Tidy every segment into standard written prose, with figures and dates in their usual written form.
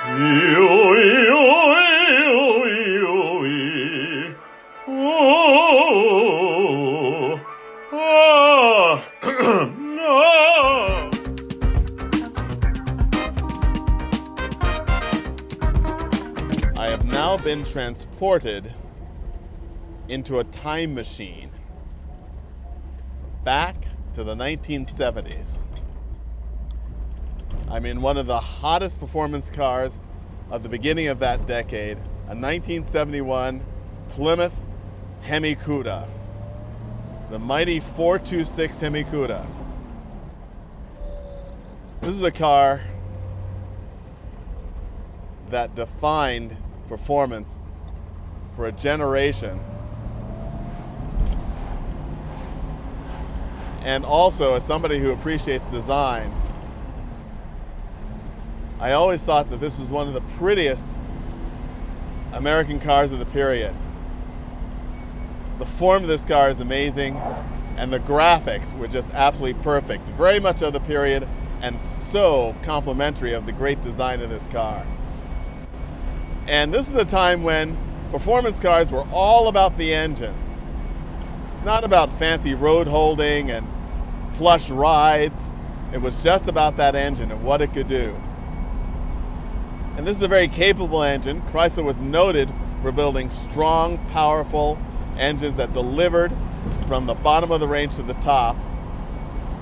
Oh, ah, no. I have now been transported into a time machine back to the 1970s. I'm in one of the hottest performance cars of the beginning of that decade, a 1971 Plymouth Hemi Cuda, the mighty 426 Hemi Cuda. This is a car that defined performance for a generation, and also, as somebody who appreciates design, I always thought that this was one of the prettiest American cars of the period. The form of this car is amazing, and the graphics were just absolutely perfect. Very much of the period, and so complimentary of the great design of this car. And this is a time when performance cars were all about the engines, not about fancy road holding and plush rides. It was just about that engine and what it could do. And this is a very capable engine. Chrysler was noted for building strong, powerful engines that delivered from the bottom of the range to the top.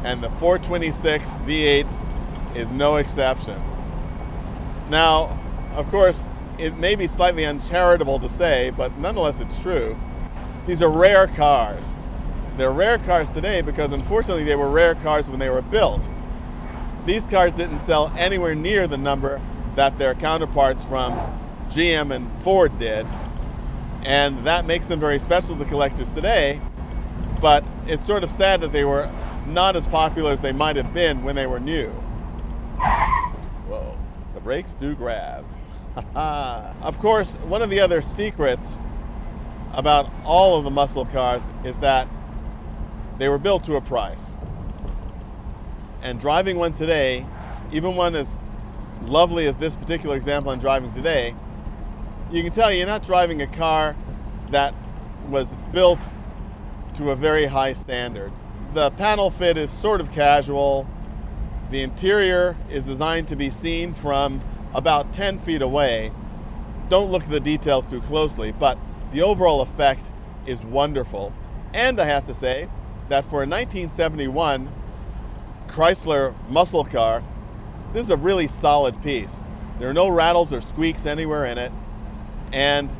And the 426 V8 is no exception. Now, of course, it may be slightly uncharitable to say, but nonetheless it's true. These are rare cars. They're rare cars today because unfortunately they were rare cars when they were built. These cars didn't sell anywhere near the number that their counterparts from GM and Ford did, and that makes them very special to collectors today, but it's sort of sad that they were not as popular as they might have been when they were new. Whoa, the brakes do grab. Of course, one of the other secrets about all of the muscle cars is that they were built to a price. And driving one today, even one as lovely as this particular example I'm driving today, you can tell you're not driving a car that was built to a very high standard. The panel fit is sort of casual. The interior is designed to be seen from about 10 feet away. Don't look at the details too closely, but the overall effect is wonderful. And I have to say that for a 1971 Chrysler muscle car, this is a really solid piece. There are no rattles or squeaks anywhere in it, and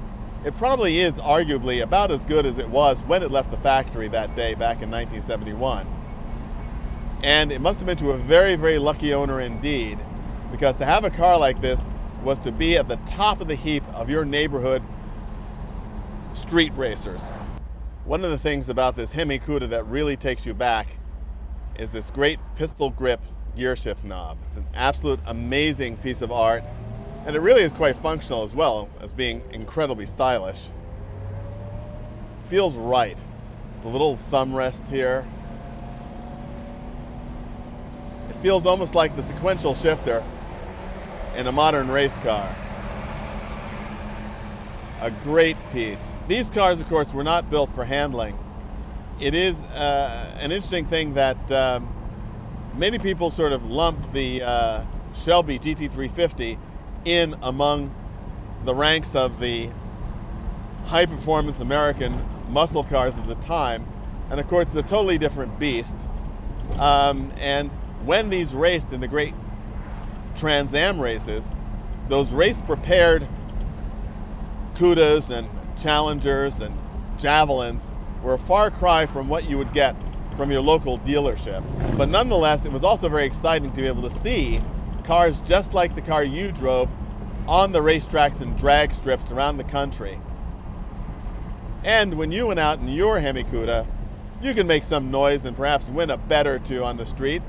it probably is arguably about as good as it was when it left the factory that day back in 1971. And it must have been to a very, very lucky owner indeed, because to have a car like this was to be at the top of the heap of your neighborhood street racers. One of the things about this Hemi Cuda that really takes you back is this great pistol grip gear shift knob. It's an absolute amazing piece of art, and it really is quite functional as well as being incredibly stylish. Feels right. The little thumb rest here. It feels almost like the sequential shifter in a modern race car. A great piece. These cars, of course, were not built for handling. It is an interesting thing that many people sort of lump the Shelby GT350 in among the ranks of the high-performance American muscle cars of the time. And of course, it's a totally different beast. And when these raced in the great Trans Am races, those race-prepared Cudas and Challengers and Javelins were a far cry from what you would get from your local dealership. But nonetheless, it was also very exciting to be able to see cars just like the car you drove on the racetracks and drag strips around the country. And when you went out in your Hemi Cuda, you can make some noise and perhaps win a bet or two on the street.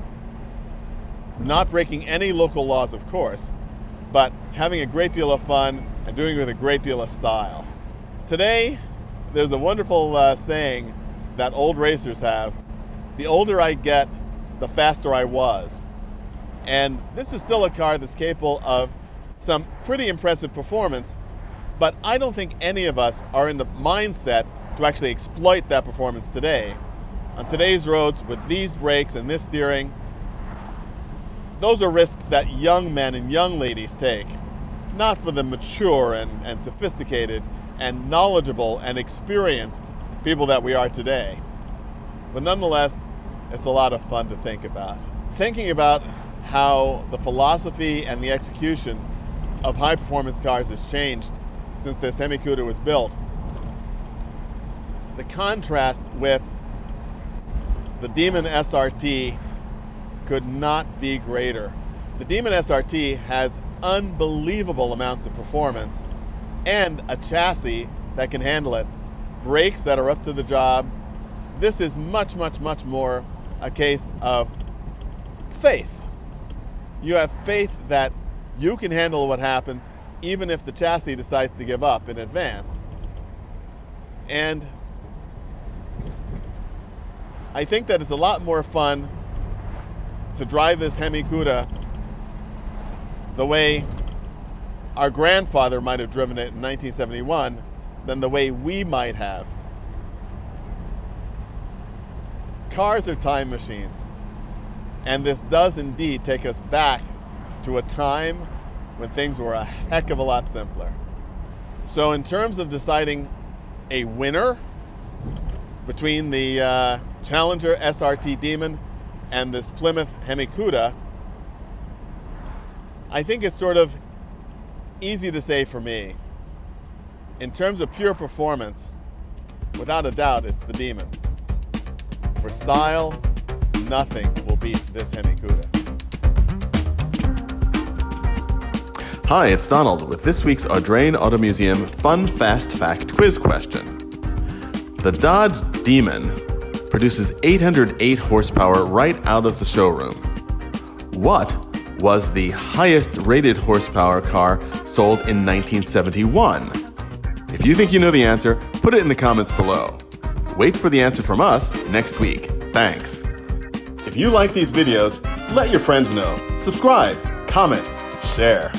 Not breaking any local laws, of course, but having a great deal of fun and doing it with a great deal of style. Today, there's a wonderful saying that old racers have: the older I get, the faster I was. And this is still a car that's capable of some pretty impressive performance, but I don't think any of us are in the mindset to actually exploit that performance today. On today's roads, with these brakes and this steering, those are risks that young men and young ladies take, not for the mature and sophisticated and knowledgeable and experienced people that we are today. But nonetheless, it's a lot of fun to think about. Thinking about how the philosophy and the execution of high-performance cars has changed since this Hemi Cuda was built. The contrast with the Demon SRT could not be greater. The Demon SRT has unbelievable amounts of performance and a chassis that can handle it, brakes that are up to the job. This is much, much, much more a case of faith. You have faith that you can handle what happens even if the chassis decides to give up in advance. And I think that it's a lot more fun to drive this Hemi Cuda the way our grandfather might have driven it in 1971 than the way we might have. Cars are time machines, and this does indeed take us back to a time when things were a heck of a lot simpler. So in terms of deciding a winner between the Challenger SRT Demon and this Plymouth Hemi Cuda, I think it's sort of easy to say for me. In terms of pure performance, without a doubt, it's the Demon. For style, nothing will beat this Hemi Cuda. Hi, it's Donald with this week's Audrain Auto Museum Fun Fast Fact Quiz question. The Dodge Demon produces 808 horsepower right out of the showroom. What was the highest rated horsepower car sold in 1971? If you think you know the answer, put it in the comments below. Wait for the answer from us next week. Thanks. If you like these videos, let your friends know. Subscribe, comment, share.